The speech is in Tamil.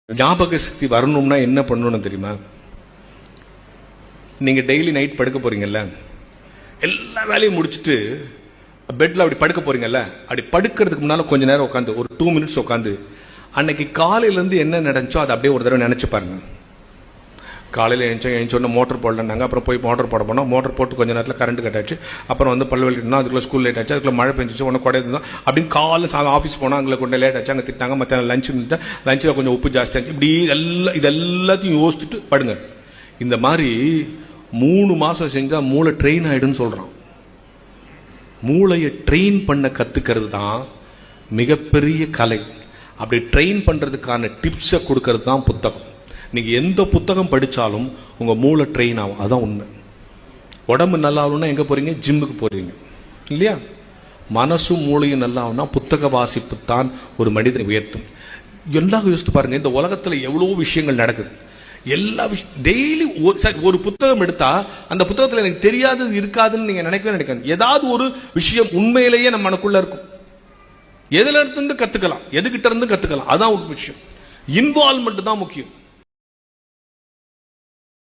ஞாபக சக்தி வரணும்னா என்ன பண்ணணும் தெரியுமா? நீங்க டெய்லி நைட் படுக்க போறீங்கல்ல, எல்லா வேலையும் முடிச்சுட்டு பெட்ல அப்படி படுக்க போறீங்கல்ல, அப்படி படுக்கிறதுக்கு முன்னால கொஞ்ச நேரம் உட்காந்து ஒரு 2 மினிட்ஸ் உட்காந்து அன்னைக்கு காலையில இருந்து என்ன நடந்துச்சோ அதை அப்படியே ஒரு தடவை நினைச்சு பாருங்க. காலையில் எழுந்தோடனே மோட்டர் போடலன்னாங்க, அப்புறம் போய் மோட்டர் போட போனோம். மோட்டர் போட்டு கொஞ்ச நேரத்தில் கரண்ட் கட் ஆச்சு. அப்புறம் வந்து பல்வெளினா அதுக்குள்ள ஸ்கூல் லேட் ஆச்சு, அதுக்குள்ள மழை பெஞ்சிச்சு, ஒன்று கொடை இருந்தோம் அப்படின்னு காலையில் ஆஃபீஸ் போனால் அங்கே கொண்டு லேட் ஆச்சு, அங்கே திட்டாங்க. மற்ற லஞ்சில் கொஞ்சம் உப்பு ஜாஸ்தி ஆச்சு. இப்படி இதெல்லாத்தையும் யோசிச்சுட்டு படுங்க. இந்த மாதிரி 3 மாதம் செஞ்சால் மூளை ட்ரெயின் ஆகிடுன்னு சொல்கிறான். மூளையை ட்ரெயின் பண்ண கற்றுக்கிறது தான் மிகப்பெரிய கலை. அப்படி ட்ரெயின் பண்ணுறதுக்கான டிப்ஸை கொடுக்கறது தான் புத்தகம். நீங்க எந்த புத்தகம் படிச்சாலும் உங்க மூளை ட்ரெயின் ஆகும். அதான் உண்மை. உடம்பு நல்லா ஆகணும்னா எங்க போறீங்க? ஜிம்முக்கு போறீங்க இல்லையா? மனசும் மூளையும் நல்லா ஆகும்னா புத்தக வாசிப்பு தான் ஒரு மனிதனை உயர்த்தும். எல்லாம் யோசித்து பாருங்க, இந்த உலகத்துல எவ்வளவு விஷயங்கள் நடக்குது. எல்லா விஷயம் டெய்லி ஒரு புத்தகம் எடுத்தா அந்த புத்தகத்துல எனக்கு தெரியாதது இருக்காதுன்னு நீங்க நினைக்காது. ஏதாவது ஒரு விஷயம் உண்மையிலேயே நம்ம மனக்குள்ள இருக்கும். எதுல இருந்து கத்துக்கலாம், எதுகிட்ட இருந்து கத்துக்கலாம். அதான் ஒரு விஷயம். இன்வால்வ்மெண்ட் தான் முக்கியம்.